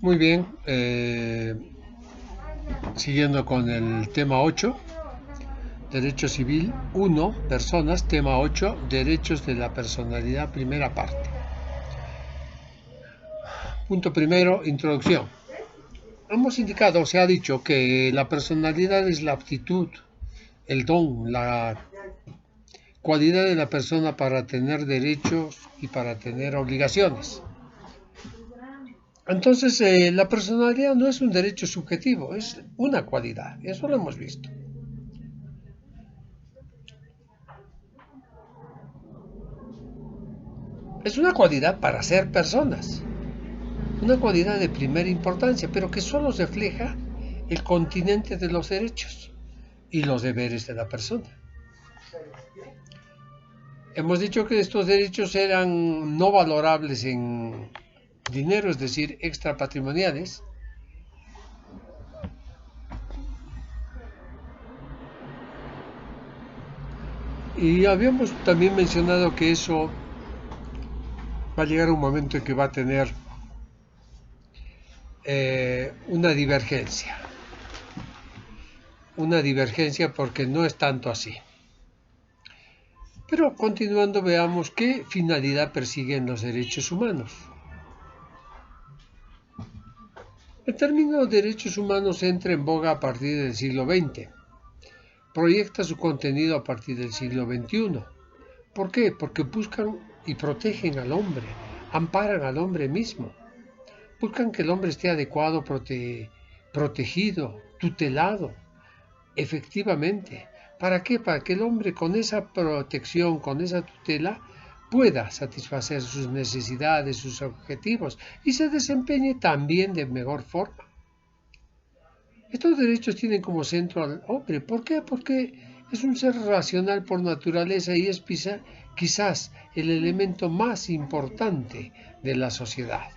Muy bien, siguiendo con el tema 8, Derecho Civil 1, Personas, tema 8, Derechos de la Personalidad, primera parte. Punto primero, introducción. Hemos indicado, se ha dicho que la personalidad es la aptitud, el don, la cualidad de la persona para tener derechos y para tener obligaciones. Entonces, la personalidad no es un derecho subjetivo, es una cualidad, eso lo hemos visto. Es una cualidad para ser personas, una cualidad de primera importancia, pero que solo refleja el continente de los derechos y los deberes de la persona. Hemos dicho que estos derechos eran no valorables en dinero, es decir, extrapatrimoniales, y habíamos también mencionado que eso va a llegar un momento en que va a tener una divergencia porque no es tanto así. Pero continuando veamos qué finalidad persiguen los derechos humanos. El término derechos humanos entra en boga a partir del siglo XX. Proyecta su contenido a partir del siglo XXI. ¿Por qué? Porque buscan y protegen al hombre, amparan al hombre mismo. Buscan que el hombre esté adecuado, protegido, tutelado, efectivamente. ¿Para qué? Para que el hombre con esa protección, con esa tutela, pueda satisfacer sus necesidades, sus objetivos y se desempeñe también de mejor forma. Estos derechos tienen como centro al hombre. ¿Por qué? Porque es un ser racional por naturaleza y es quizás el elemento más importante de la sociedad.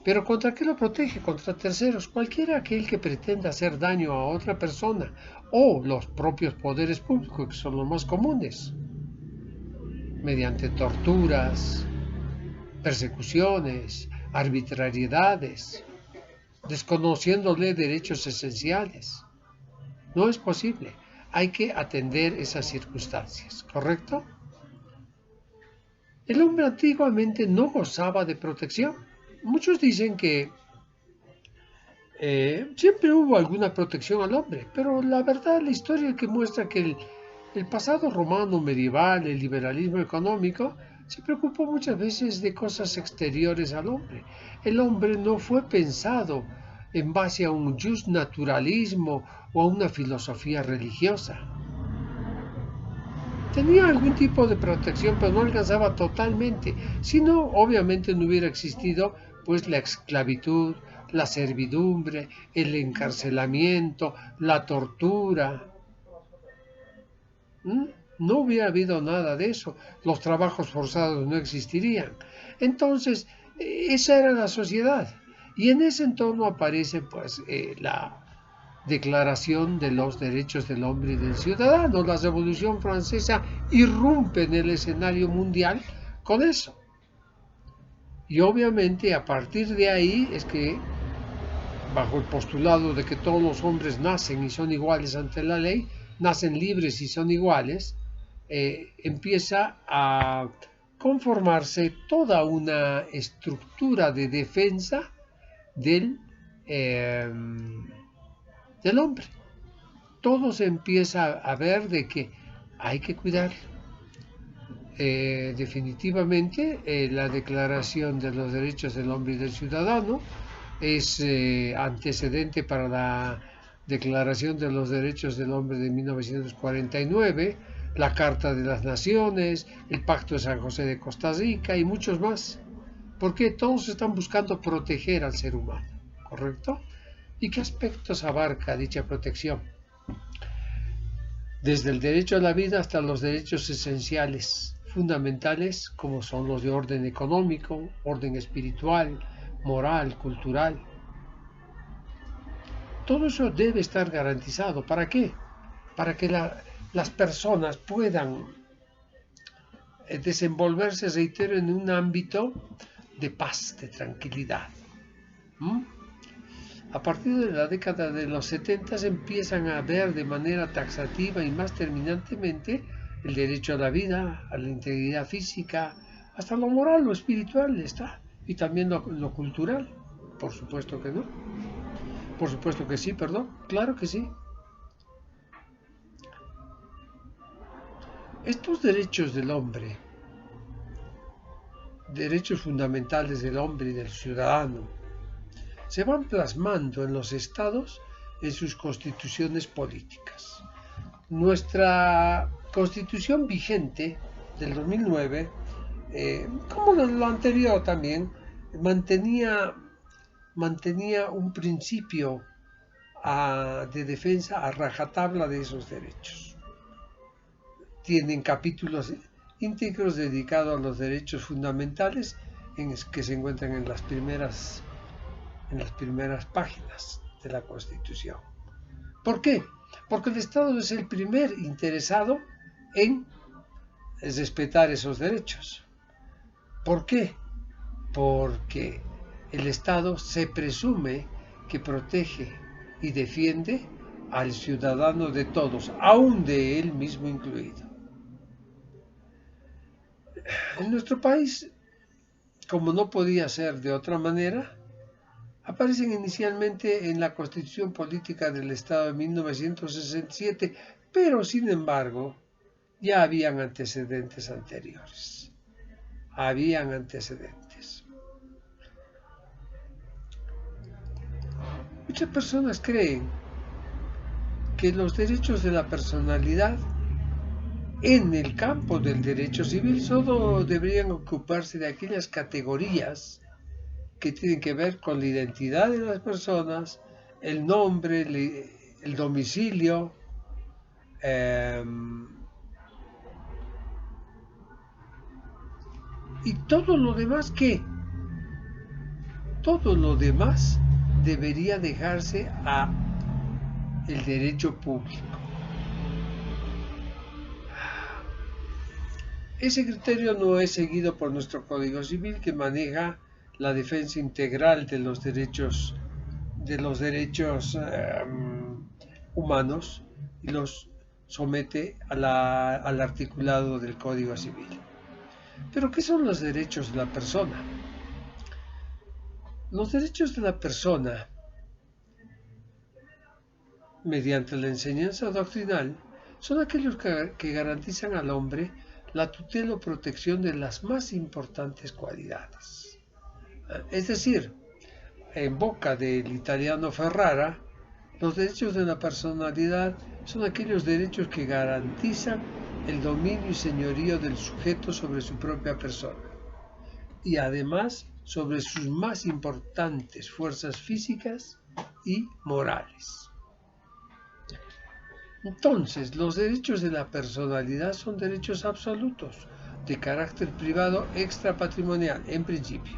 ¿Pero contra qué lo protege? Contra terceros, cualquiera aquel que pretenda hacer daño a otra persona o los propios poderes públicos, que son los más comunes, mediante torturas, persecuciones, arbitrariedades, desconociéndole derechos esenciales. No es posible. Hay que atender esas circunstancias, ¿correcto? El hombre antiguamente no gozaba de protección. Muchos dicen que siempre hubo alguna protección al hombre, pero la verdad, la historia que muestra que el pasado romano medieval, el liberalismo económico, se preocupó muchas veces de cosas exteriores al hombre. El hombre no fue pensado en base a un just naturalismo o a una filosofía religiosa. Tenía algún tipo de protección, pero no alcanzaba totalmente. Si no, obviamente no hubiera existido pues la esclavitud, la servidumbre, el encarcelamiento, la tortura. ¿Mm? No hubiera habido nada de eso. Los trabajos forzados no existirían. Entonces, esa era la sociedad. Y en ese entorno aparece pues la Declaración de los Derechos del Hombre y del Ciudadano. La Revolución Francesa irrumpe en el escenario mundial con eso. Y obviamente a partir de ahí es que, bajo el postulado de que todos los hombres nacen y son iguales ante la ley, nacen libres y son iguales, empieza a conformarse toda una estructura de defensa del, eh, del hombre. Todo se empieza a ver de que hay que cuidar. Definitivamente la Declaración de los Derechos del Hombre y del Ciudadano es antecedente para la Declaración de los Derechos del Hombre de 1949, la Carta de las Naciones, el Pacto de San José de Costa Rica y muchos más, porque todos están buscando proteger al ser humano, ¿correcto? ¿Y qué aspectos abarca dicha protección? Desde el derecho a la vida hasta los derechos esenciales, fundamentales, como son los de orden económico, orden espiritual, moral, cultural. Todo eso debe estar garantizado. ¿Para qué? Para que las personas puedan desenvolverse, reitero, en un ámbito de paz, de tranquilidad. ¿Mm? A partir de la década de los 70 empiezan a ver de manera taxativa y más terminantemente el derecho a la vida, a la integridad física, hasta lo moral, lo espiritual está, y también lo cultural. Por supuesto que no. Por supuesto que sí, perdón. Claro que sí. Estos derechos del hombre, derechos fundamentales del hombre y del ciudadano, se van plasmando en los estados en sus constituciones políticas. Nuestra constitución vigente del 2009, como lo anterior también, mantenía un principio de defensa a rajatabla de esos derechos. Tienen capítulos íntegros dedicados a los derechos fundamentales que se encuentran en las primeras páginas de la Constitución. ¿Por qué? Porque el Estado es el primer interesado en respetar esos derechos. ¿Por qué? Porque el Estado se presume que protege y defiende al ciudadano de todos, aún de él mismo incluido. En nuestro país, como no podía ser de otra manera, aparecen inicialmente en la Constitución Política del Estado de 1967, pero sin embargo ya habían antecedentes anteriores. Habían antecedentes. Muchas personas creen que los derechos de la personalidad en el campo del derecho civil solo deberían ocuparse de aquellas categorías que tienen que ver con la identidad de las personas, el nombre, el domicilio, y todo lo demás que todo lo demás debería dejarse a el derecho público. Ese criterio no es seguido por nuestro Código Civil, que maneja la defensa integral de los derechos humanos y los somete al articulado del Código Civil. Pero ¿qué son los derechos de la persona? Los derechos de la persona, mediante la enseñanza doctrinal, son aquellos que garantizan al hombre la tutela o protección de las más importantes cualidades. Es decir, en boca del italiano Ferrara, los derechos de la personalidad son aquellos derechos que garantizan el dominio y señorío del sujeto sobre su propia persona y además sobre sus más importantes fuerzas físicas y morales. Entonces, los derechos de la personalidad son derechos absolutos, de carácter privado extrapatrimonial, en principio,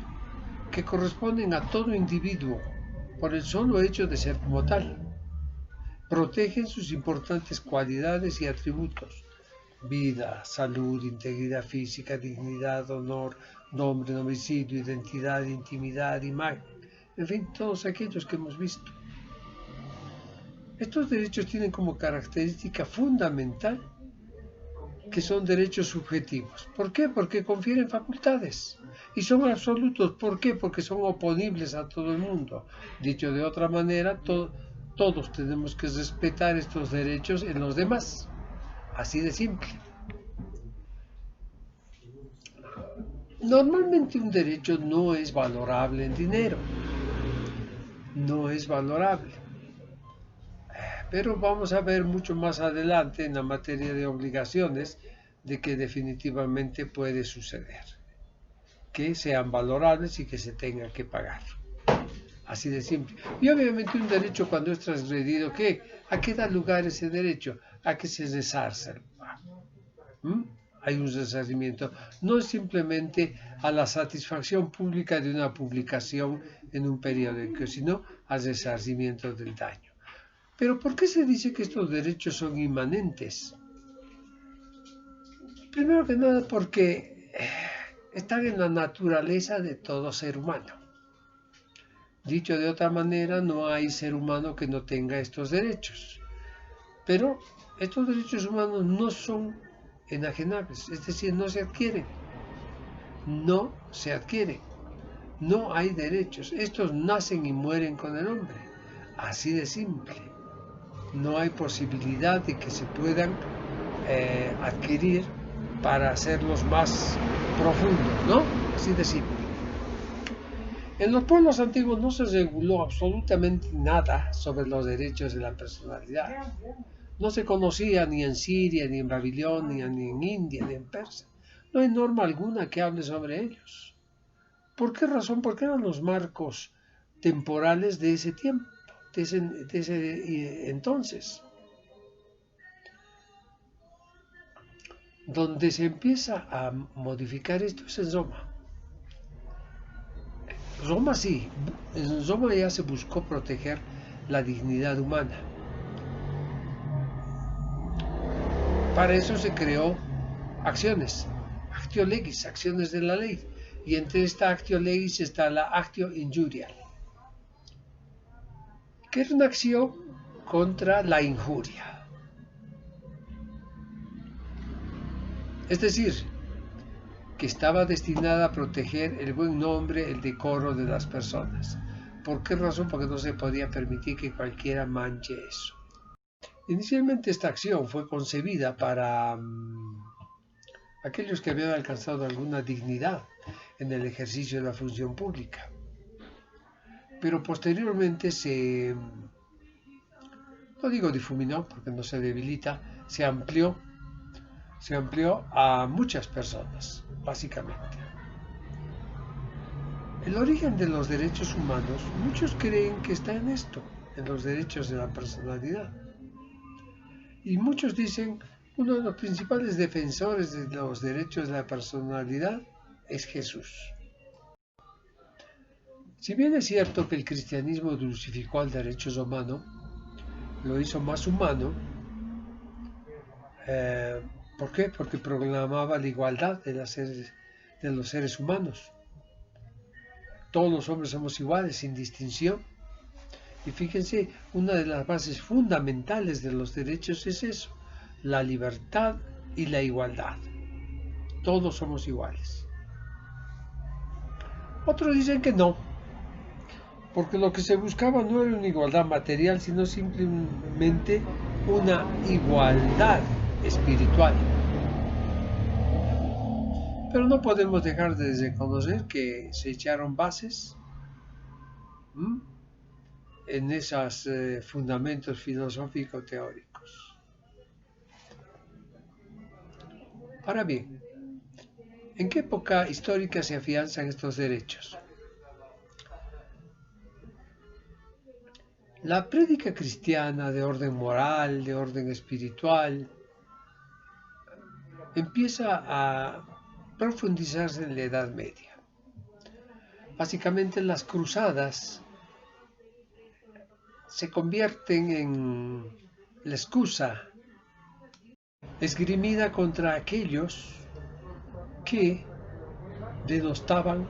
que corresponden a todo individuo por el solo hecho de ser como tal. Protegen sus importantes cualidades y atributos: vida, salud, integridad física, dignidad, honor, nombre, domicilio, identidad, intimidad, imagen, en fin, todos aquellos que hemos visto. Estos derechos tienen como característica fundamental que son derechos subjetivos. ¿Por qué? Porque confieren facultades. Y son absolutos. ¿Por qué? Porque son oponibles a todo el mundo. Dicho de otra manera, todos tenemos que respetar estos derechos en los demás. Así de simple. Normalmente un derecho no es valorable en dinero. No es valorable. Pero vamos a ver mucho más adelante en la materia de obligaciones de que definitivamente puede suceder, que sean valorables y que se tenga que pagar. Así de simple. Y obviamente un derecho, cuando es transgredido, ¿a qué da lugar ese derecho? A que se resarza. Hay un resarcimiento. No es simplemente a la satisfacción pública de una publicación en un periódico, sino al resarcimiento del daño. Pero ¿por qué se dice que estos derechos son inmanentes? Primero que nada porque están en la naturaleza de todo ser humano. Dicho de otra manera, no hay ser humano que no tenga estos derechos. Pero estos derechos humanos no son enajenables, es decir, no se adquieren. No se adquieren. No hay derechos. Estos nacen y mueren con el hombre. Así de simple. No hay posibilidad de que se puedan adquirir para hacerlos más profundos, ¿no? Así de simple. En los pueblos antiguos no se reguló absolutamente nada sobre los derechos de la personalidad. No se conocía ni en Siria, ni en Babilonia, ni en India, ni en Persia. No hay norma alguna que hable sobre ellos. ¿Por qué razón? Porque eran los marcos temporales de ese tiempo, de ese entonces. Donde se empieza a modificar esto es en Roma. Roma sí, en Roma ya se buscó proteger la dignidad humana. Para eso se creó acciones, actio legis, acciones de la ley. Y entre esta actio legis está la actio injurial, que es una acción contra la injuria. Es decir, que estaba destinada a proteger el buen nombre, el decoro de las personas. ¿Por qué razón? Porque no se podía permitir que cualquiera manche eso. Inicialmente esta acción fue concebida para aquellos que habían alcanzado alguna dignidad en el ejercicio de la función pública. Pero posteriormente no digo difuminó porque no se debilita, se amplió a muchas personas, básicamente. El origen de los derechos humanos, muchos creen que está en esto, en los derechos de la personalidad. Y muchos dicen, uno de los principales defensores de los derechos de la personalidad es Jesús. Si bien es cierto que el cristianismo dulcificó al derecho humano, lo hizo más humano, ¿por qué? Porque proclamaba la igualdad de los seres humanos. Todos los hombres somos iguales, sin distinción. Y fíjense, una de las bases fundamentales de los derechos es eso, la libertad y la igualdad. Todos somos iguales. Otros dicen que no, porque lo que se buscaba no era una igualdad material, sino simplemente una igualdad espiritual. Pero no podemos dejar de reconocer que se echaron bases en esos fundamentos filosóficos teóricos. Ahora bien, ¿en qué época histórica se afianzan estos derechos? La prédica cristiana de orden moral, de orden espiritual, empieza a profundizarse en la Edad Media. Básicamente las cruzadas se convierten en la excusa esgrimida contra aquellos que denostaban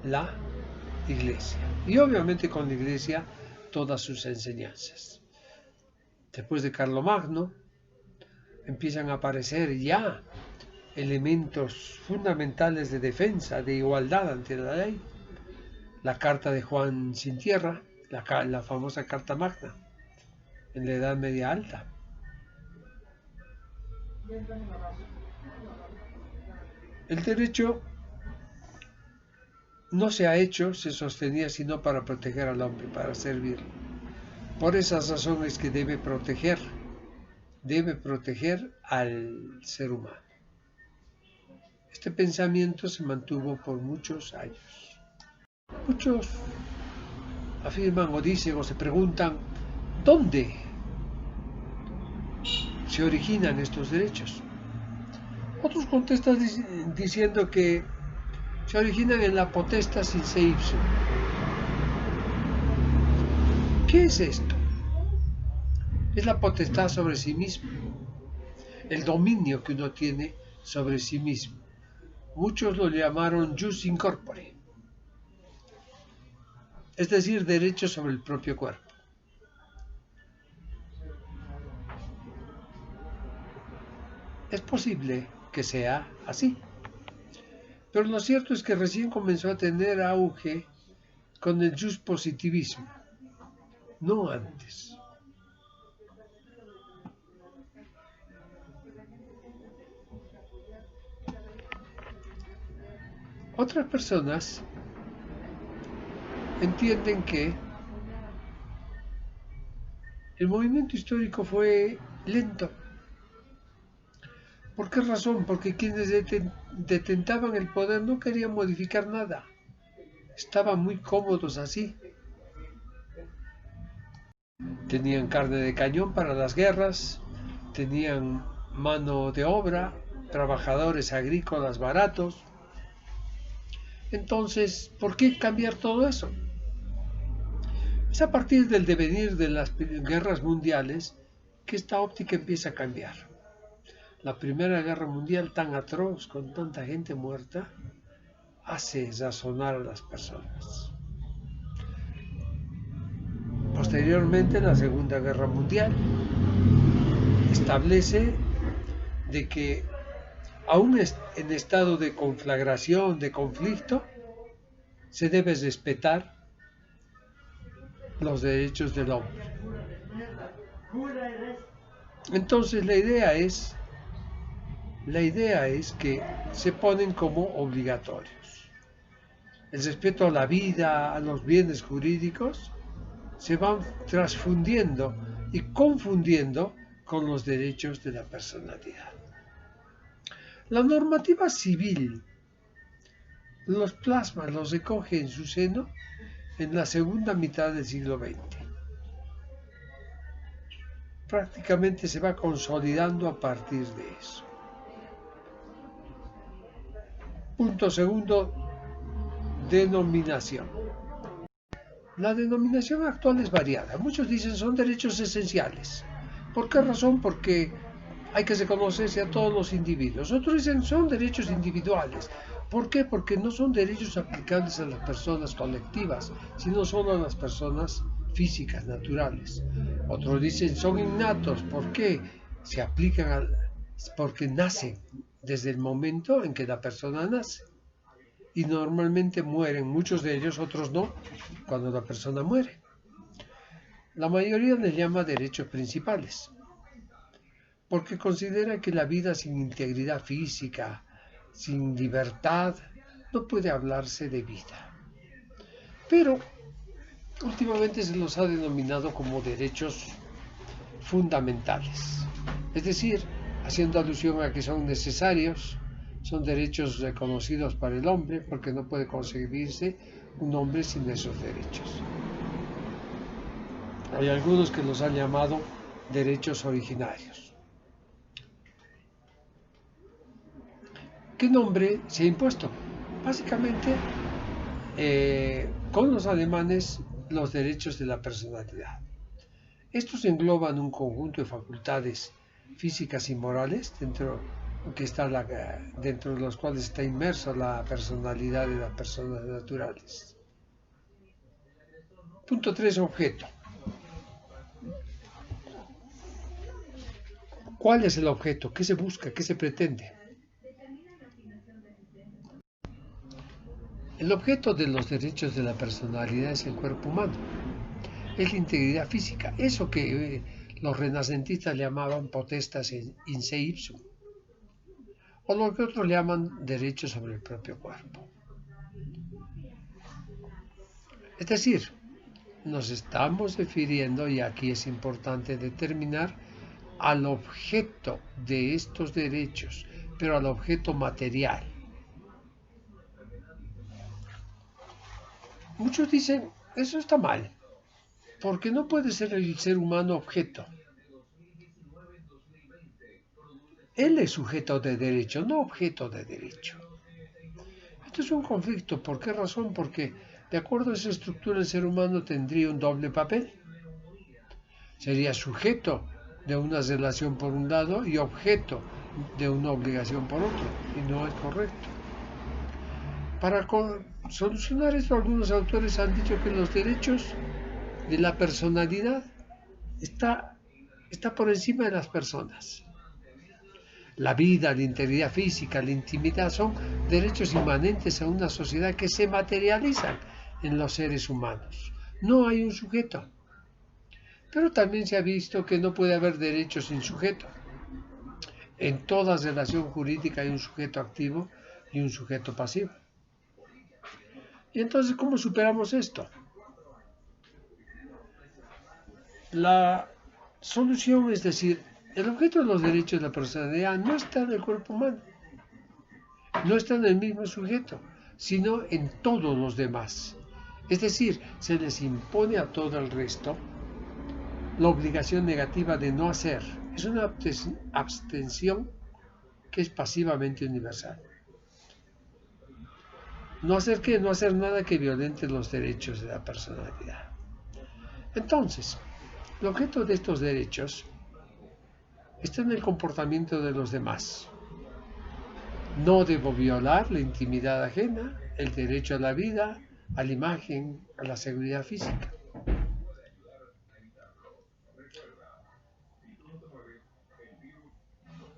la Iglesia. Y obviamente con la Iglesia todas sus enseñanzas. Después de Carlomagno empiezan a aparecer ya elementos fundamentales de defensa, de igualdad ante la ley. La Carta de Juan sin Tierra, la famosa Carta Magna, en la Edad Media Alta. El derecho no se ha hecho, se sostenía sino para proteger al hombre, para servirlo. Por esas razones que debe proteger al ser humano. Este pensamiento se mantuvo por muchos años. Muchos afirman o dicen o se preguntan, ¿dónde se originan estos derechos? Otros contestan diciendo que se originan en la potestas in se ipsum. ¿Qué es esto? Es la potestad sobre sí mismo, el dominio que uno tiene sobre sí mismo. Muchos lo llamaron jus in corpore, es decir, derechos sobre el propio cuerpo. Es posible que sea así, pero lo cierto es que recién comenzó a tener auge con el jus positivismo, no antes. Otras personas entienden que el movimiento histórico fue lento. ¿Por qué razón? Porque quienes detentaban el poder no querían modificar nada. Estaban muy cómodos así. Tenían carne de cañón para las guerras, tenían mano de obra, trabajadores agrícolas baratos. Entonces, ¿por qué cambiar todo eso? Es a partir del devenir de las guerras mundiales que esta óptica empieza a cambiar. La Primera Guerra Mundial, tan atroz, con tanta gente muerta, hace razonar a las personas. Posteriormente, la Segunda Guerra Mundial establece de que aún en estado de conflagración, de conflicto, se debe respetar los derechos del hombre. Entonces la idea es que se ponen como obligatorios. El respeto a la vida, a los bienes jurídicos, se van transfundiendo y confundiendo con los derechos de la personalidad. La normativa civil los plasma, los recoge en su seno en la segunda mitad del siglo XX. Prácticamente se va consolidando a partir de eso. Punto segundo, denominación. La denominación actual es variada. Muchos dicen son derechos esenciales. ¿Por qué razón? Porque hay que reconocerse a todos los individuos. Otros dicen son derechos individuales. ¿Por qué? Porque no son derechos aplicables a las personas colectivas, sino solo a las personas físicas, naturales. Otros dicen son innatos. ¿Por qué? Se aplican porque nacen desde el momento en que la persona nace. Y normalmente mueren, muchos de ellos, otros no, cuando la persona muere. La mayoría les llama derechos principales, porque considera que la vida sin integridad física, sin libertad, no puede hablarse de vida. Pero últimamente se los ha denominado como derechos fundamentales, es decir, haciendo alusión a que son necesarios, son derechos reconocidos para el hombre, porque no puede concebirse un hombre sin esos derechos. Hay algunos que los han llamado derechos originarios. ¿Qué nombre se ha impuesto? Básicamente, con los alemanes, los derechos de la personalidad. Estos engloban un conjunto de facultades físicas y morales dentro de los cuales está inmersa la personalidad de las personas naturales. Punto 3. Objeto. ¿Cuál es el objeto? ¿Qué se busca? ¿Qué se pretende? El objeto de los derechos de la personalidad es el cuerpo humano, es la integridad física, eso que los renacentistas llamaban potestas in se ipsum, o lo que otros llaman derechos sobre el propio cuerpo. Es decir, nos estamos refiriendo, y aquí es importante determinar, al objeto de estos derechos, pero al objeto material. Muchos dicen, eso está mal, porque no puede ser el ser humano objeto. Él es sujeto de derecho, no objeto de derecho. Esto es un conflicto. ¿Por qué razón? Porque de acuerdo a esa estructura el ser humano tendría un doble papel. Sería sujeto de una relación por un lado y objeto de una obligación por otro. Y no es correcto. Para solucionar esto, algunos autores han dicho que los derechos de la personalidad está por encima de las personas. La vida, la integridad física, la intimidad son derechos inmanentes a una sociedad que se materializan en los seres humanos. No hay un sujeto. Pero también se ha visto que no puede haber derechos sin sujeto. En toda relación jurídica hay un sujeto activo y un sujeto pasivo. Y entonces, ¿cómo superamos esto? La solución es decir, el objeto de los derechos de la personalidad no está en el cuerpo humano, no está en el mismo sujeto, sino en todos los demás. Es decir, se les impone a todo el resto la obligación negativa de no hacer. Es una abstención que es pasivamente universal. ¿No hacer qué? No hacer nada que violente los derechos de la personalidad. Entonces, el objeto de estos derechos está en el comportamiento de los demás. No debo violar la intimidad ajena, el derecho a la vida, a la imagen, a la seguridad física.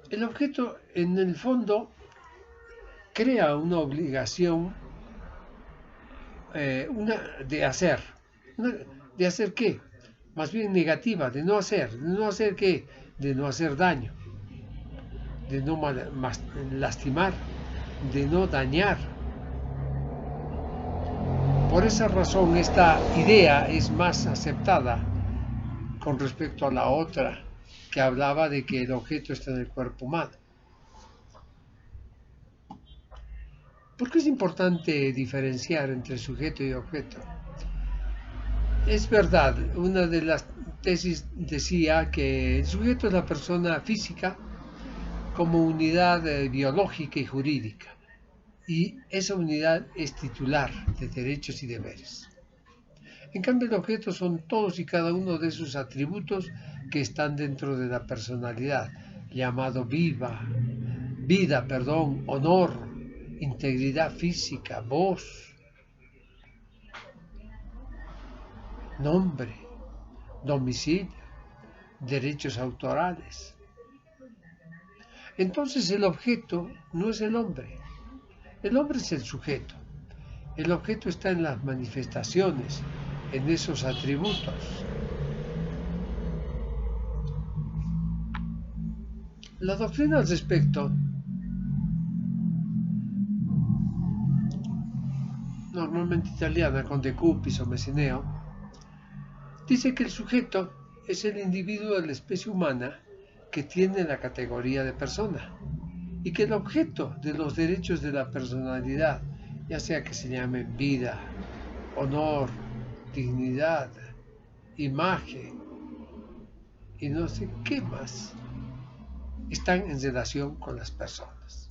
El objeto, en el fondo, crea una obligación de hacer. ¿De hacer qué? Más bien negativa, de no hacer. ¿De no hacer qué? De no hacer daño, de no lastimar, de no dañar. Por esa razón, esta idea es más aceptada con respecto a la otra, que hablaba de que el objeto está en el cuerpo humano. ¿Por qué es importante diferenciar entre sujeto y objeto? Es verdad, una de las tesis decía que el sujeto es la persona física como unidad biológica y jurídica, y esa unidad es titular de derechos y deberes. En cambio, el objeto son todos y cada uno de sus atributos que están dentro de la personalidad, llamado vida, honor, integridad física, voz, nombre, domicilio, derechos autorales. Entonces el objeto no es el hombre es el sujeto. El objeto está en las manifestaciones, en esos atributos. La doctrina al respecto, normalmente italiana, con De Cupis o Messineo, dice que el sujeto es el individuo de la especie humana que tiene la categoría de persona, y que el objeto de los derechos de la personalidad, ya sea que se llamen vida, honor, dignidad, imagen y no sé qué más, están en relación con las personas.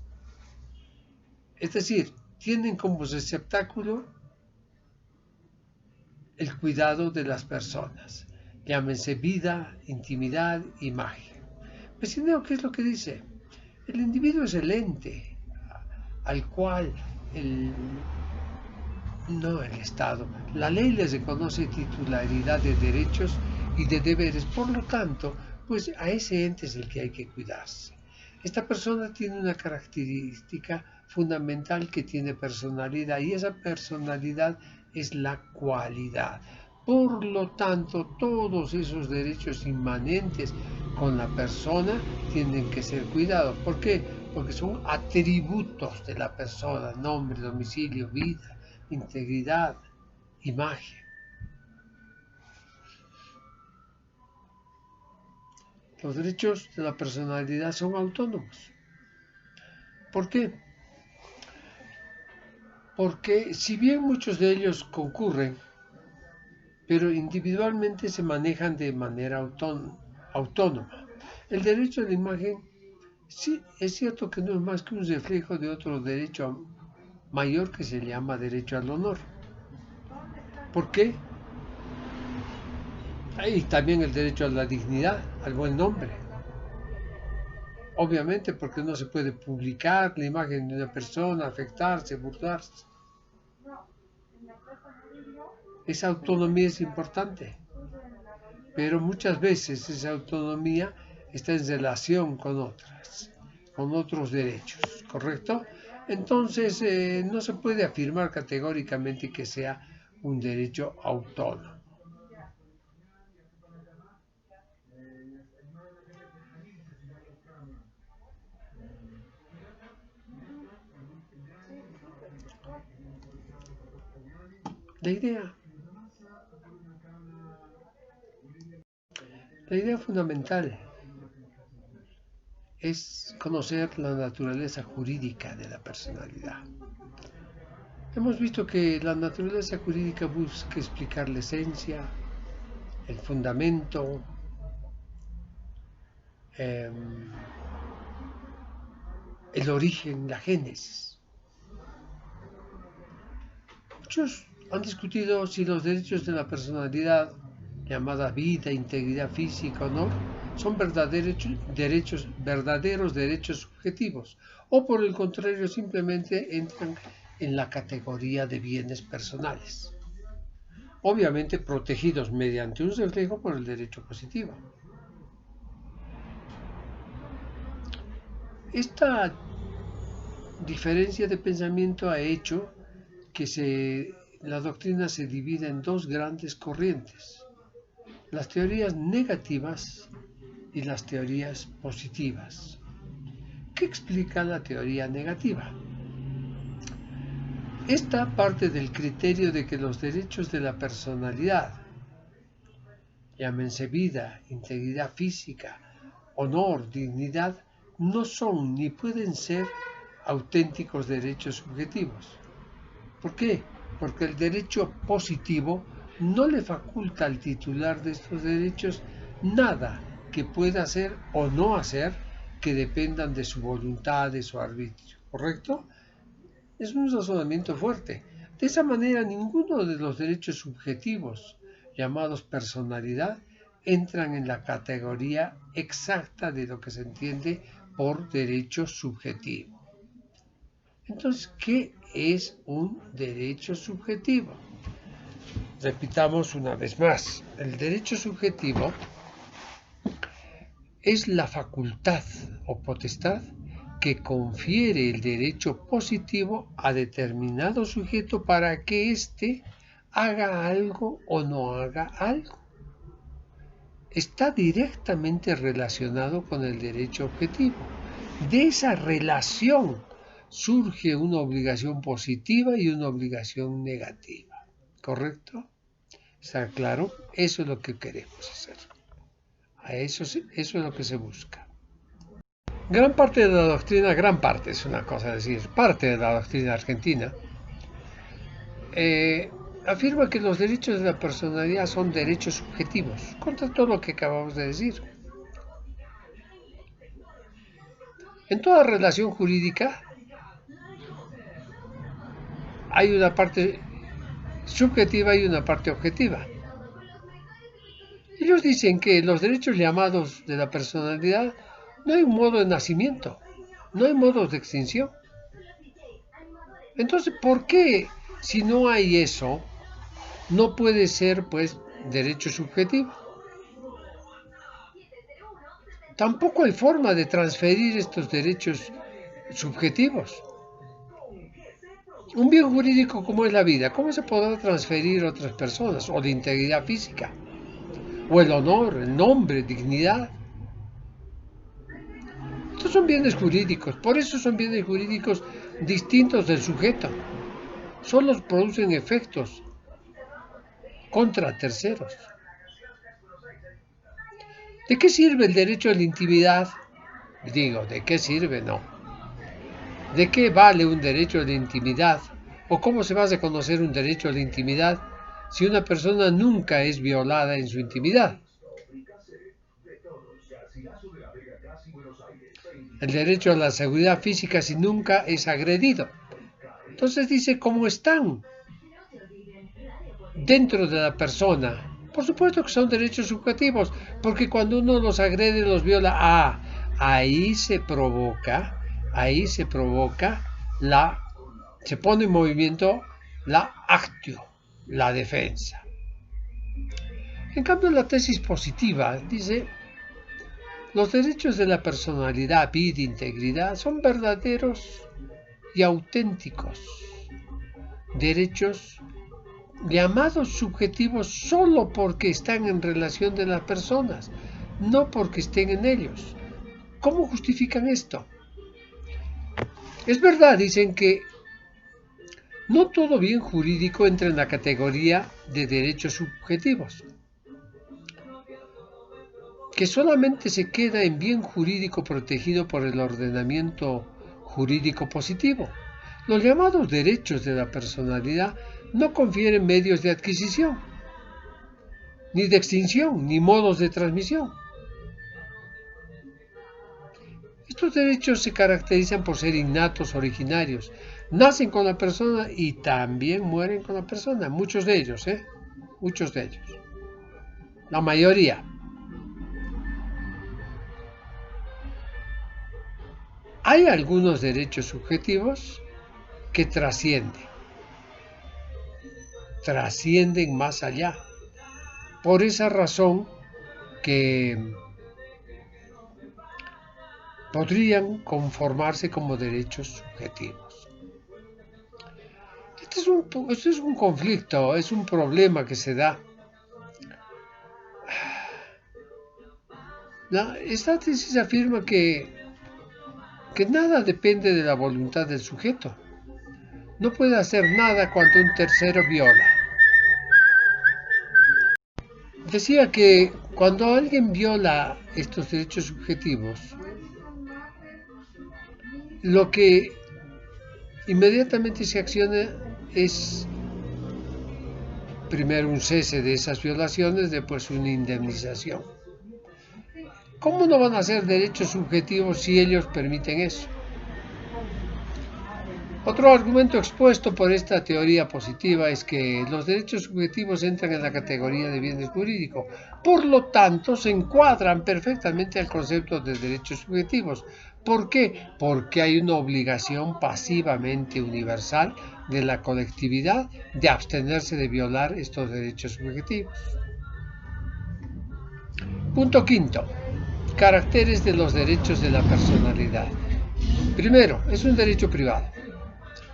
Es decir, tienen como receptáculo el cuidado de las personas. Llámense vida, intimidad, imagen. Messineo, ¿qué es lo que dice? El individuo es el ente al cual no el Estado. La ley les reconoce titularidad de derechos y de deberes, por lo tanto, pues a ese ente es el que hay que cuidarse. Esta persona tiene una característica fundamental que tiene personalidad, y esa personalidad es la cualidad. Por lo tanto, todos esos derechos inmanentes con la persona tienen que ser cuidados. ¿Por qué? Porque son atributos de la persona: nombre, domicilio, vida, integridad, imagen. Los derechos de la personalidad son autónomos. ¿Por qué? Porque si bien muchos de ellos concurren, pero individualmente se manejan de manera autónoma. El derecho a la imagen, sí, es cierto que no es más que un reflejo de otro derecho mayor que se llama derecho al honor. ¿Por qué? Y también el derecho a la dignidad, al buen nombre. Obviamente porque no se puede publicar la imagen de una persona, afectarse, burlarse. Esa autonomía es importante, pero muchas veces esa autonomía está en relación con otros derechos, ¿correcto? Entonces no se puede afirmar categóricamente que sea un derecho autónomo. La idea fundamental es conocer la naturaleza jurídica de la personalidad. Hemos visto que la naturaleza jurídica busca explicar la esencia, el fundamento, el origen, la génesis. Muchos han discutido si los derechos de la personalidad, llamada vida, integridad física, honor, son verdaderos derechos subjetivos, o por el contrario simplemente entran en la categoría de bienes personales, obviamente protegidos mediante un reflejo por el derecho positivo. Esta diferencia de pensamiento ha hecho que la doctrina se divida en dos grandes corrientes: las teorías negativas y las teorías positivas. ¿Qué explica la teoría negativa? Esta parte del criterio de que los derechos de la personalidad, llámense vida, integridad física, honor, dignidad, no son ni pueden ser auténticos derechos subjetivos. ¿Por qué? Porque el derecho positivo no le faculta al titular de estos derechos nada que pueda hacer o no hacer que dependan de su voluntad, de su arbitrio, ¿correcto? Es un razonamiento fuerte. De esa manera, ninguno de los derechos subjetivos, llamados personalidad, entran en la categoría exacta de lo que se entiende por derecho subjetivo. Entonces, ¿qué es un derecho subjetivo? Repitamos una vez más. El derecho subjetivo es la facultad o potestad que confiere el derecho positivo a determinado sujeto para que éste haga algo o no haga algo. Está directamente relacionado con el derecho objetivo. De esa relación surge una obligación positiva y una obligación negativa. ¿Correcto? ¿Está claro? Eso es lo que queremos hacer. Eso es lo que se busca. Gran parte de la doctrina, gran parte es una cosa decir, parte de la doctrina argentina, afirma que los derechos de la personalidad son derechos subjetivos, contra todo lo que acabamos de decir. En toda relación jurídica hay una parte subjetiva y una parte objetiva. Ellos dicen que los derechos llamados de la personalidad no hay un modo de nacimiento, no hay modos de extinción. Entonces, ¿por qué si no hay eso, no puede ser pues derecho subjetivo? Tampoco hay forma de transferir estos derechos subjetivos. Un bien jurídico como es la vida, ¿cómo se podrá transferir a otras personas? O la integridad física, o el honor, el nombre, dignidad. Estos son bienes jurídicos, por eso son bienes jurídicos distintos del sujeto. Solo producen efectos contra terceros. ¿De qué sirve el derecho a la intimidad? Digo, ¿de qué sirve? No. ¿De qué vale un derecho a la intimidad? ¿O cómo se va a reconocer un derecho a la intimidad si una persona nunca es violada en su intimidad? El derecho a la seguridad física si nunca es agredido. Entonces dice, ¿cómo están dentro de la persona? Por supuesto que son derechos subjetivos, porque cuando uno los agrede, los viola, ahí se provoca, se pone en movimiento la actio, la defensa. En cambio, la tesis positiva dice: los derechos de la personalidad, vida e integridad son verdaderos y auténticos derechos llamados subjetivos solo porque están en relación de las personas, no porque estén en ellos. ¿Cómo justifican esto? Es verdad, dicen, que no todo bien jurídico entra en la categoría de derechos subjetivos, que solamente se queda en bien jurídico protegido por el ordenamiento jurídico positivo. Los llamados derechos de la personalidad no confieren medios de adquisición, ni de extinción, ni modos de transmisión. Estos derechos se caracterizan por ser innatos, originarios, nacen con la persona y también mueren con la persona, muchos de ellos, la mayoría. Hay algunos derechos subjetivos que trascienden más allá. Por esa razón que podrían conformarse como derechos subjetivos. Este es un conflicto, es un problema que se da. Esta tesis afirma que nada depende de la voluntad del sujeto. No puede hacer nada cuando un tercero viola. Decía que cuando alguien viola estos derechos subjetivos, lo que inmediatamente se acciona es primero un cese de esas violaciones, después una indemnización. ¿Cómo no van a ser derechos subjetivos si ellos permiten eso? Otro argumento expuesto por esta teoría positiva es que los derechos subjetivos entran en la categoría de bienes jurídicos, por lo tanto se encuadran perfectamente al concepto de derechos subjetivos. ¿Por qué? Porque hay una obligación pasivamente universal de la colectividad de abstenerse de violar estos derechos subjetivos. Punto quinto. Caracteres de los derechos de la personalidad. Primero, es un derecho privado.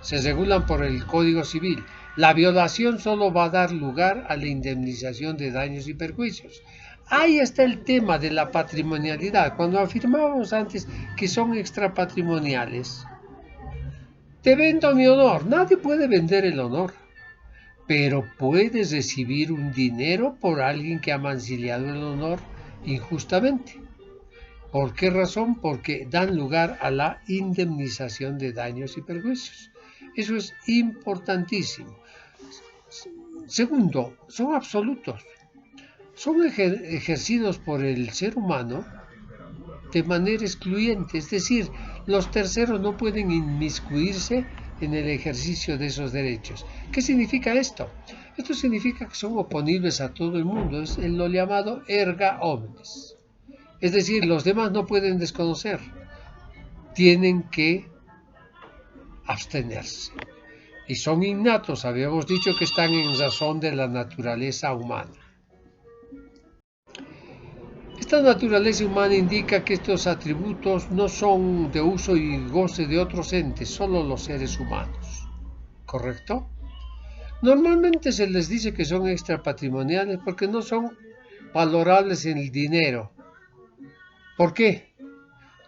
Se regulan por el Código Civil. La violación solo va a dar lugar a la indemnización de daños y perjuicios. Ahí está el tema de la patrimonialidad. Cuando afirmábamos antes que son extrapatrimoniales, te vendo mi honor. Nadie puede vender el honor, pero puedes recibir un dinero por alguien que ha mancillado el honor injustamente. ¿Por qué razón? Porque dan lugar a la indemnización de daños y perjuicios. Eso es importantísimo. Segundo, son absolutos. Son ejercidos por el ser humano de manera excluyente, es decir, los terceros no pueden inmiscuirse en el ejercicio de esos derechos. ¿Qué significa esto? Esto significa que son oponibles a todo el mundo, es lo llamado erga omnes. Es decir, los demás no pueden desconocer, tienen que abstenerse. Y son innatos, habíamos dicho que están en razón de la naturaleza humana. Esta naturaleza humana indica que estos atributos no son de uso y goce de otros entes, solo los seres humanos. ¿Correcto? Normalmente se les dice que son extrapatrimoniales porque no son valorables en el dinero. ¿Por qué?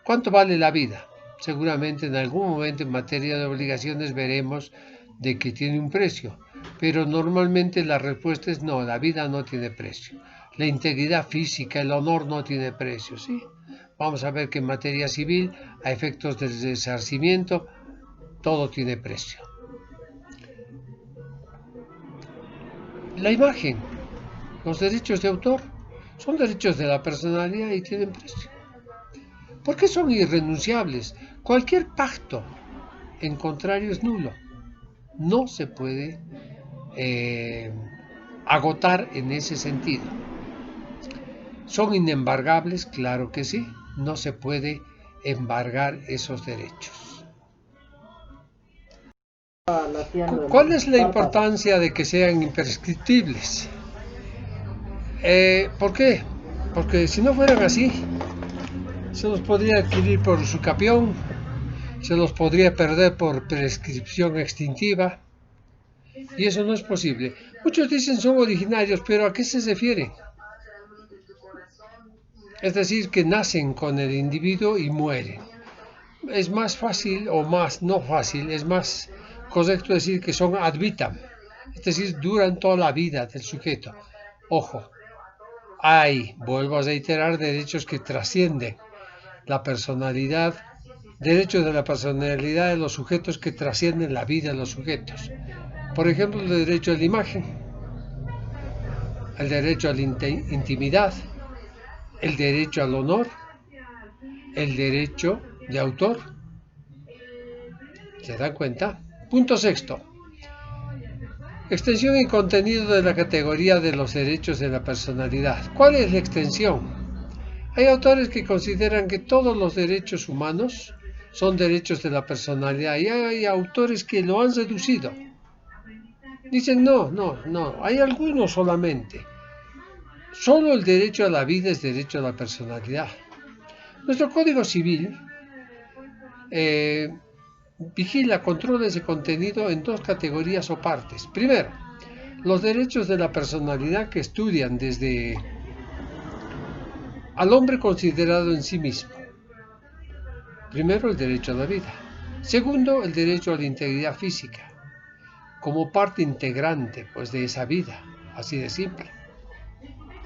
¿Cuánto vale la vida? Seguramente en algún momento en materia de obligaciones veremos de que tiene un precio, pero normalmente la respuesta es no, la vida no tiene precio. La integridad física, el honor no tiene precio, ¿sí? Vamos a ver que en materia civil, a efectos del resarcimiento, todo tiene precio. La imagen, los derechos de autor, son derechos de la personalidad y tienen precio. ¿Por qué son irrenunciables? Cualquier pacto en contrario es nulo. No se puede agotar en ese sentido. ¿Son inembargables? Claro que sí. No se puede embargar esos derechos. ¿Cuál es la importancia de que sean imprescriptibles? ¿Por qué? Porque si no fueran así, se los podría adquirir por usucapión, se los podría perder por prescripción extintiva, y eso no es posible. Muchos dicen son originarios, pero ¿a qué se refieren? Es decir, que nacen con el individuo y mueren. Es más fácil, o más no fácil, es más correcto decir que son ad vitam, es decir, duran toda la vida del sujeto. Ojo, vuelvo a reiterar, derechos que trascienden la personalidad, derechos de la personalidad de los sujetos que trascienden la vida de los sujetos. Por ejemplo, el derecho a la imagen, el derecho a la intimidad, el derecho al honor, el derecho de autor. ¿Se dan cuenta? Punto sexto. Extensión y contenido de la categoría de los derechos de la personalidad. ¿Cuál es la extensión? Hay autores que consideran que todos los derechos humanos son derechos de la personalidad y hay autores que lo han reducido. Dicen no, hay algunos solamente. Solo el derecho a la vida es derecho a la personalidad. Nuestro Código Civil vigila, controla ese contenido en dos categorías o partes. Primero, los derechos de la personalidad que estudian desde al hombre considerado en sí mismo. Primero, el derecho a la vida. Segundo, el derecho a la integridad física, como parte integrante de esa vida, así de simple.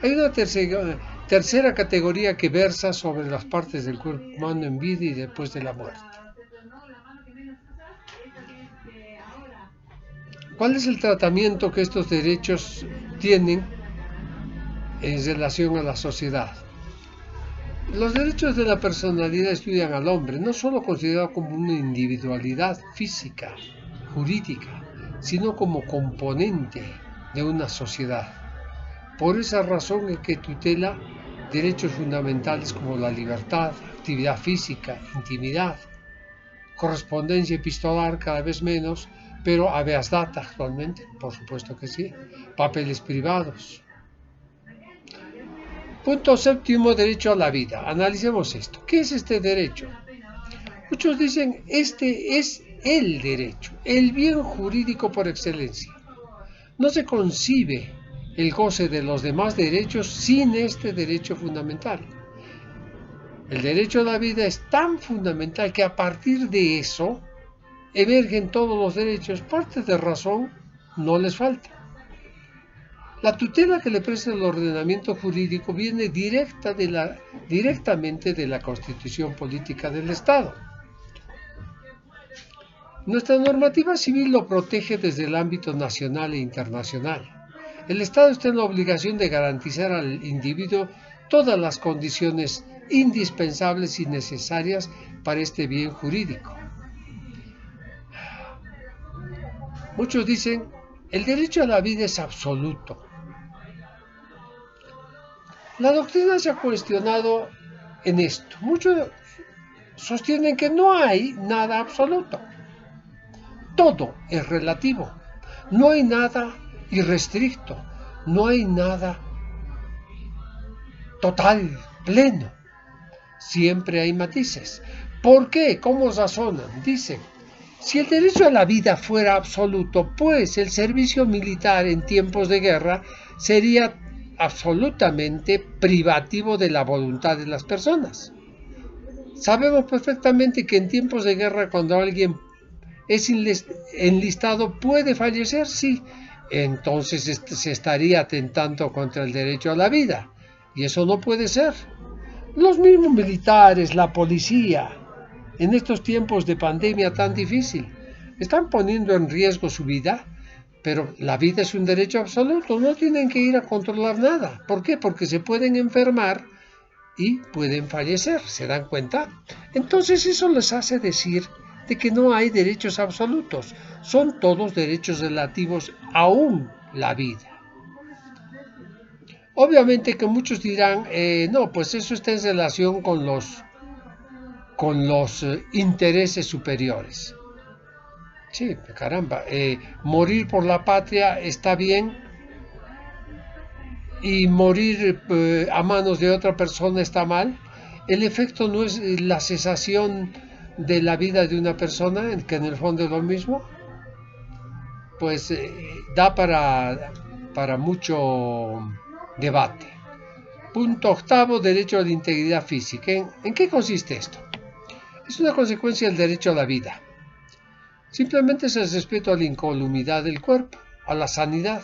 Hay una tercera categoría que versa sobre las partes del cuerpo humano en vida y después de la muerte. ¿Cuál es el tratamiento que estos derechos tienen en relación a la sociedad? Los derechos de la personalidad estudian al hombre, no solo considerado como una individualidad física, jurídica, sino como componente de una sociedad. Por esa razón es que tutela derechos fundamentales como la libertad, actividad física, intimidad, correspondencia epistolar cada vez menos, pero habeas data actualmente, por supuesto que sí, papeles privados. Punto séptimo, derecho a la vida. Analicemos esto. ¿Qué es este derecho? Muchos dicen, este es el derecho, el bien jurídico por excelencia. No se concibe el goce de los demás derechos sin este derecho fundamental. El derecho a la vida es tan fundamental que a partir de eso emergen todos los derechos. Parte de razón no les falta. La tutela que le presta el ordenamiento jurídico viene directamente de la Constitución Política del Estado. Nuestra normativa civil lo protege desde el ámbito nacional e internacional. El Estado está en la obligación de garantizar al individuo todas las condiciones indispensables y necesarias para este bien jurídico. Muchos dicen, el derecho a la vida es absoluto. La doctrina se ha cuestionado en esto. Muchos sostienen que no hay nada absoluto. Todo es relativo. No hay nada irrestricto. No hay nada total, pleno. Siempre hay matices. ¿Por qué? ¿Cómo razonan? Dicen, si el derecho a la vida fuera absoluto, pues el servicio militar en tiempos de guerra sería absolutamente privativo de la voluntad de las personas. Sabemos perfectamente que en tiempos de guerra, cuando alguien es enlistado, puede fallecer, sí, entonces se estaría atentando contra el derecho a la vida, y eso no puede ser. Los mismos militares, la policía, en estos tiempos de pandemia tan difícil, están poniendo en riesgo su vida, pero la vida es un derecho absoluto, no tienen que ir a controlar nada. ¿Por qué? Porque se pueden enfermar y pueden fallecer, ¿se dan cuenta? Entonces eso les hace decir de que no hay derechos absolutos, son todos derechos relativos aún la vida. Obviamente que muchos dirán, no, pues eso está en relación con los intereses superiores. Sí, caramba, morir por la patria está bien y morir a manos de otra persona está mal. El efecto no es la cesación de la vida de una persona, que en el fondo es lo mismo, pues da para mucho debate. Punto octavo, derecho a la integridad física. ¿En qué consiste esto? Es una consecuencia del derecho a la vida. Simplemente es el respeto a la incolumidad del cuerpo, a la sanidad.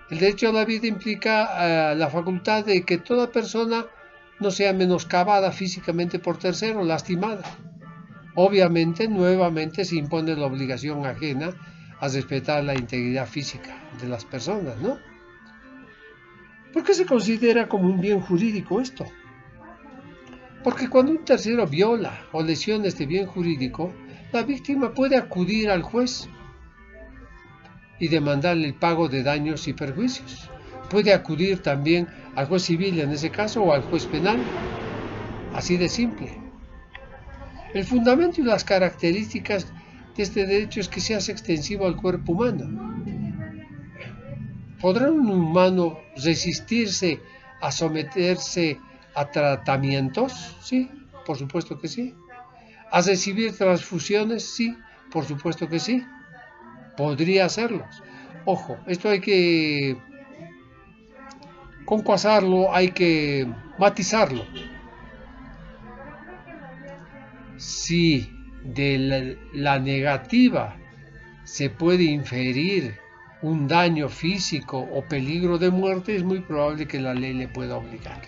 El derecho a la vida implica la facultad de que toda persona no sea menoscabada físicamente por tercero, lastimada. Obviamente, nuevamente se impone la obligación ajena a respetar la integridad física de las personas, ¿no? ¿Por qué se considera como un bien jurídico esto? Porque cuando un tercero viola o lesiona este bien jurídico, la víctima puede acudir al juez y demandarle el pago de daños y perjuicios. Puede acudir también al juez civil en ese caso o al juez penal. Así de simple. El fundamento y las características de este derecho es que se hace extensivo al cuerpo humano. ¿Podrá un humano resistirse a someterse a tratamientos? Sí, por supuesto que sí. ¿A recibir transfusiones? Sí, por supuesto que sí. Podría hacerlos. Ojo, esto hay que concuasarlo, hay que matizarlo. Si de la negativa se puede inferir un daño físico o peligro de muerte, es muy probable que la ley le pueda obligar.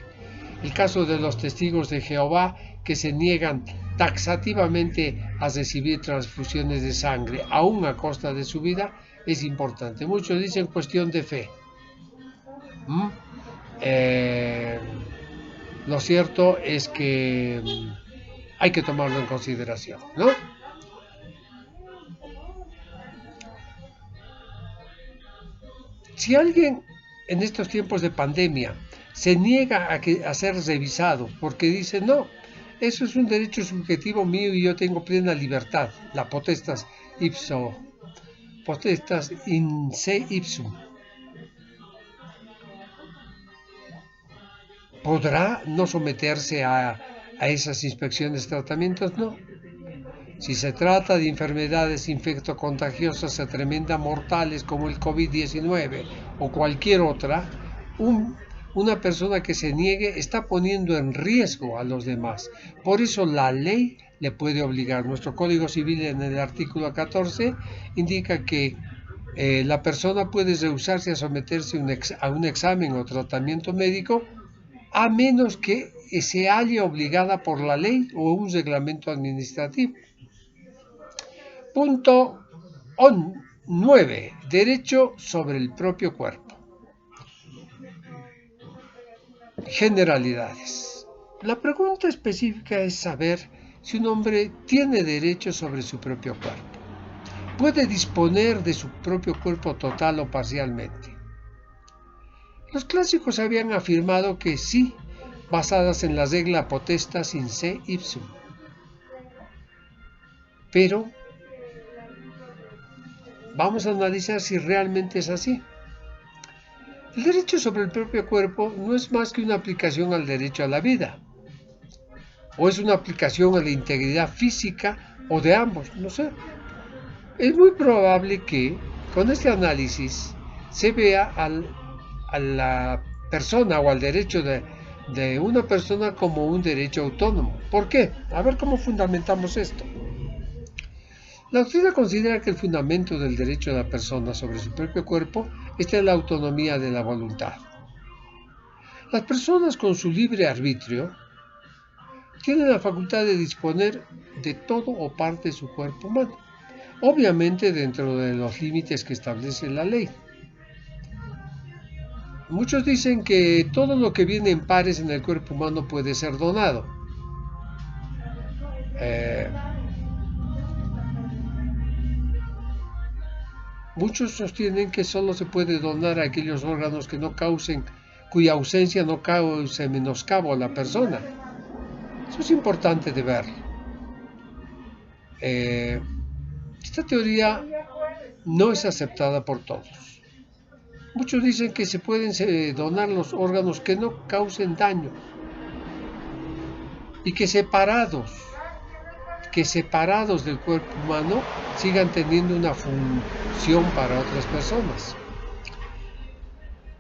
El caso de los testigos de Jehová que se niegan taxativamente a recibir transfusiones de sangre, aún a costa de su vida, es importante. Muchos dicen cuestión de fe. Lo cierto es que hay que tomarlo en consideración, ¿no? Si alguien en estos tiempos de pandemia se niega a ser revisado porque dice, no, eso es un derecho subjetivo mío y yo tengo plena libertad, la potestas in se ipsum, ¿podrá no someterse a esas inspecciones, tratamientos? No. Si se trata de enfermedades infectocontagiosas a tremenda mortales como el COVID-19 o cualquier otra, una persona que se niegue está poniendo en riesgo a los demás. Por eso la ley le puede obligar. Nuestro Código Civil en el artículo 14 indica que la persona puede rehusarse a someterse a un examen o tratamiento médico a menos que se halle obligada por la ley o un reglamento administrativo. Punto 9. Derecho sobre el propio cuerpo. Generalidades. La pregunta específica es saber si un hombre tiene derecho sobre su propio cuerpo. Puede disponer de su propio cuerpo total o parcialmente. Los clásicos habían afirmado que sí, basadas en la regla potestas in se ipsum. Pero vamos a analizar si realmente es así. El derecho sobre el propio cuerpo no es más que una aplicación al derecho a la vida, o es una aplicación a la integridad física, o de ambos, no sé. Es muy probable que con este análisis se vea a la persona o al derecho de una persona como un derecho autónomo. ¿Por qué? A ver cómo fundamentamos esto. La doctrina considera que el fundamento del derecho de la persona sobre su propio cuerpo está en la autonomía de la voluntad. Las personas con su libre arbitrio tienen la facultad de disponer de todo o parte de su cuerpo humano, obviamente dentro de los límites que establece la ley. Muchos dicen que todo lo que viene en pares en el cuerpo humano puede ser donado. Muchos sostienen que solo se puede donar a aquellos órganos que no causen, cuya ausencia no cause menoscabo a la persona. Eso es importante de ver. Esta teoría no es aceptada por todos. Muchos dicen que se pueden donar los órganos que no causen daño y que separados del cuerpo humano sigan teniendo una función para otras personas.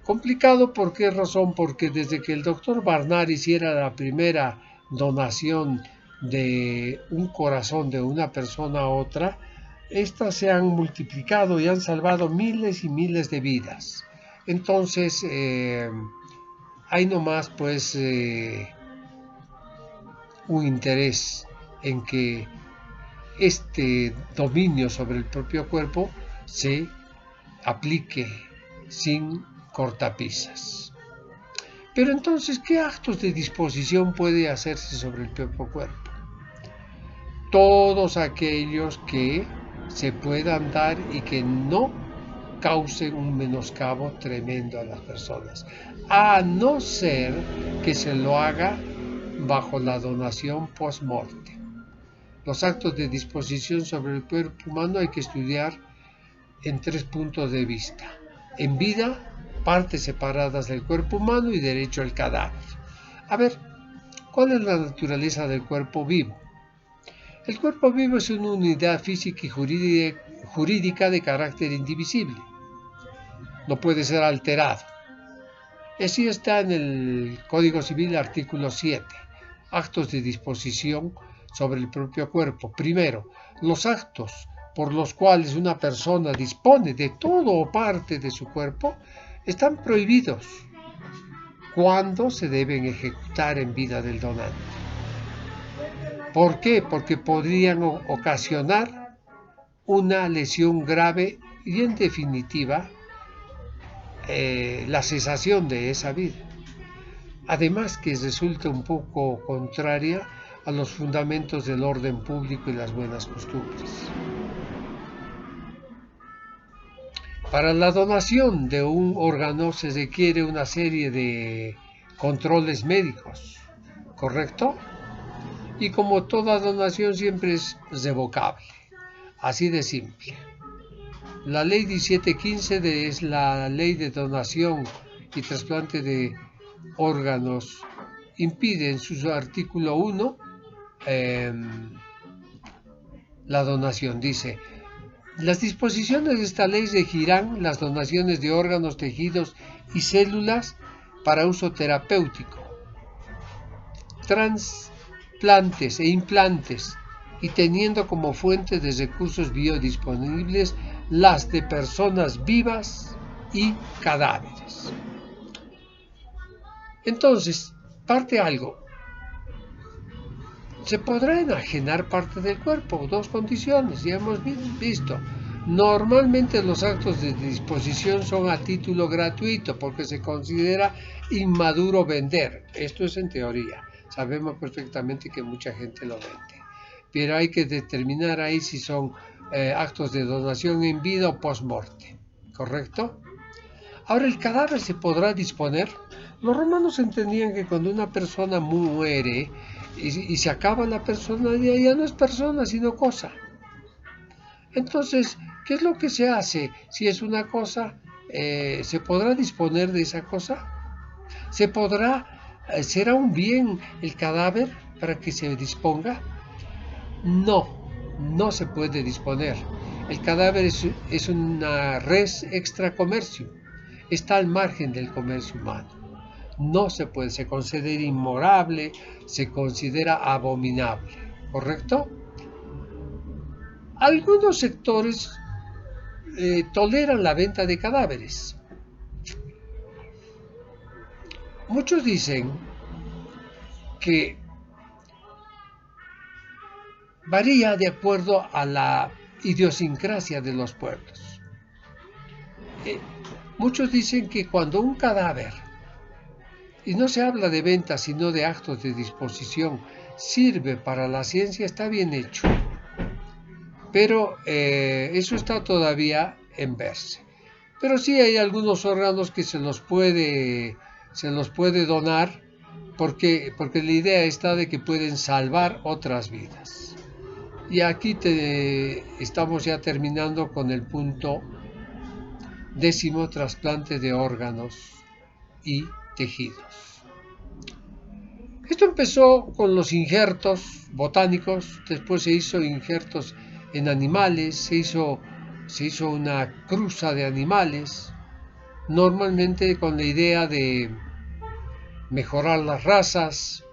Complicado, ¿por qué razón? Porque desde que el doctor Barnard hiciera la primera donación de un corazón de una persona a otra, estas se han multiplicado y han salvado miles y miles de vidas. Entonces, hay nomás pues un interés en que este dominio sobre el propio cuerpo se aplique sin cortapisas. Pero entonces, ¿qué actos de disposición puede hacerse sobre el propio cuerpo? Todos aquellos que se puedan dar y que no causen un menoscabo tremendo a las personas, a no ser que se lo haga bajo la donación post-morte. Los actos de disposición sobre el cuerpo humano hay que estudiar en 3 puntos de vista: en vida, partes separadas del cuerpo humano y derecho al cadáver. A ver, ¿cuál es la naturaleza del cuerpo vivo? El cuerpo vivo es una unidad física y jurídica de carácter indivisible. No puede ser alterado. Así está en el Código Civil, artículo 7. Actos de disposición sobre el propio cuerpo. Primero, los actos por los cuales una persona dispone de todo o parte de su cuerpo están prohibidos cuando se deben ejecutar en vida del donante. ¿Por qué? Porque podrían ocasionar una lesión grave y, en definitiva, la cesación de esa vida. Además, que resulta un poco contraria a los fundamentos del orden público y las buenas costumbres. Para la donación de un órgano se requiere una serie de controles médicos, ¿correcto? Y como toda donación siempre es revocable, así de simple. La ley 1715 es la ley de donación y trasplante de órganos. Impide en su artículo 1 la donación. Dice: las disposiciones de esta ley regirán las donaciones de órganos, tejidos y células para uso terapéutico, trasplantes e implantes, y teniendo como fuente de recursos biodisponibles las de personas vivas y cadáveres. Entonces, parte algo. Se podrá enajenar parte del cuerpo, 2 condiciones, ya hemos visto. Normalmente los actos de disposición son a título gratuito porque se considera inmaduro vender. Esto es en teoría. Sabemos perfectamente que mucha gente lo vende. Pero hay que determinar ahí si son actos de donación en vida o post-morte. ¿Correcto? Ahora, ¿el cadáver se podrá disponer? Los romanos entendían que cuando una persona muere y se acaba la persona, ya no es persona sino cosa. Entonces, ¿qué es lo que se hace? Si es una cosa, ¿se podrá disponer de esa cosa? ¿Será un bien el cadáver para que se disponga? No se puede disponer. El cadáver es una res extra comercium, está al margen del comercio humano. No se puede, se considera inmorable, se considera abominable, ¿correcto? Algunos sectores toleran la venta de cadáveres. Muchos dicen que varía de acuerdo a la idiosincrasia de los pueblos. Muchos dicen que cuando un cadáver, y no se habla de venta sino de actos de disposición, sirve para la ciencia, está bien hecho. Pero eso está todavía en verse. Pero sí hay algunos órganos que se los puede donar porque la idea está de que pueden salvar otras vidas. Y aquí estamos ya terminando con el punto 10, trasplante de órganos y tejidos. Esto empezó con los injertos botánicos, después se hizo injertos en animales, se hizo una cruza de animales, normalmente con la idea de mejorar las razas.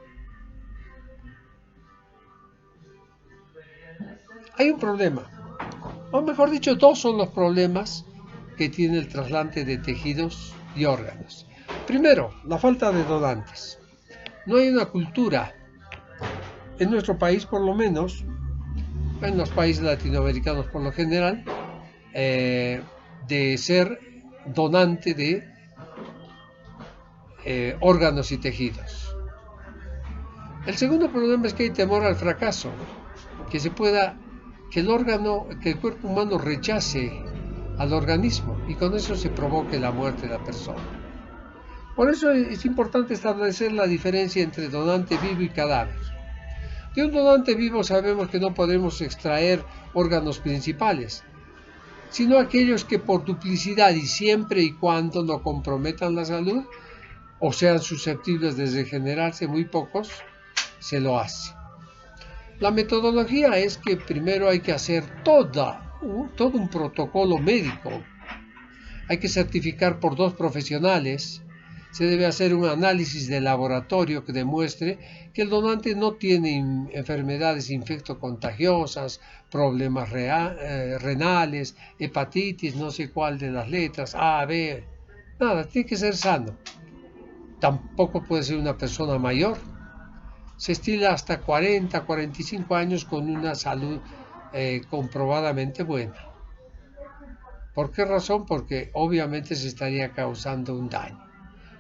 Hay un problema, o mejor dicho, dos son los problemas que tiene el trasplante de tejidos y órganos. Primero, la falta de donantes. No hay una cultura, en nuestro país por lo menos, en los países latinoamericanos por lo general, de ser donante de órganos y tejidos. El segundo problema es que hay temor al fracaso, que el cuerpo humano rechace al organismo y con eso se provoque la muerte de la persona. Por eso es importante establecer la diferencia entre donante vivo y cadáver. De un donante vivo sabemos que no podemos extraer órganos principales, sino aquellos que por duplicidad y siempre y cuando no comprometan la salud o sean susceptibles de degenerarse, muy pocos, se lo hace. La metodología es que primero hay que hacer todo un protocolo médico. Hay que certificar por 2 profesionales. Se debe hacer un análisis de laboratorio que demuestre que el donante no tiene enfermedades infectocontagiosas, problemas renales, hepatitis, no sé cuál de las letras, A, B, nada, tiene que ser sano. Tampoco puede ser una persona mayor. Se estila hasta 40, 45 años con una salud comprobadamente buena. ¿Por qué razón? Porque obviamente se estaría causando un daño.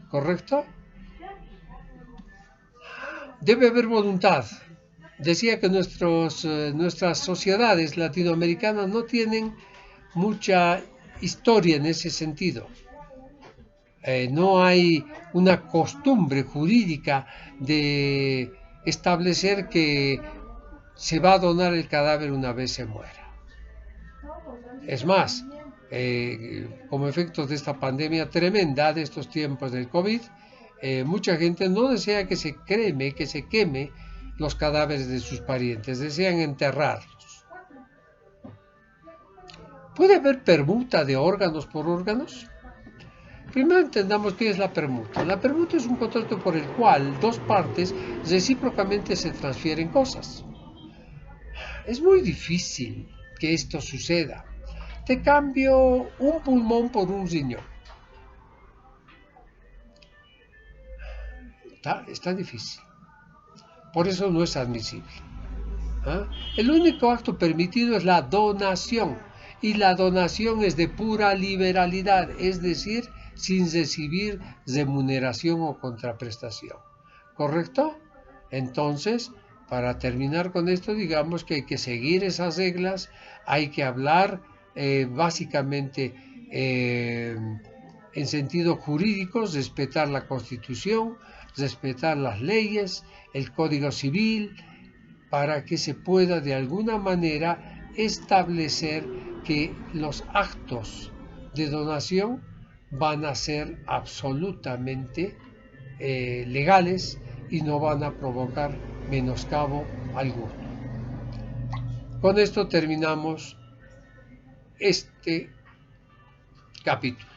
¿Correcto? Debe haber voluntad. Decía que nuestras sociedades latinoamericanas no tienen mucha historia en ese sentido. No hay una costumbre jurídica de establecer que se va a donar el cadáver una vez se muera. Es más, como efectos de esta pandemia tremenda de estos tiempos del COVID, mucha gente no desea que se queme los cadáveres de sus parientes, desean enterrarlos. ¿Puede haber permuta de órganos por órganos? Primero entendamos qué es la permuta. La permuta es un contrato por el cual 2 partes recíprocamente se transfieren cosas. Es muy difícil que esto suceda. Te cambio un pulmón por un riñón. Está difícil. Por eso no es admisible. El único acto permitido es la donación. Y la donación es de pura liberalidad, es decir, sin recibir remuneración o contraprestación. ¿Correcto? Entonces, para terminar con esto, digamos que hay que seguir esas reglas, hay que hablar básicamente en sentido jurídico, respetar la Constitución, respetar las leyes, el Código Civil, para que se pueda de alguna manera establecer que los actos de donación van a ser absolutamente legales y no van a provocar menoscabo alguno. Con esto terminamos este capítulo.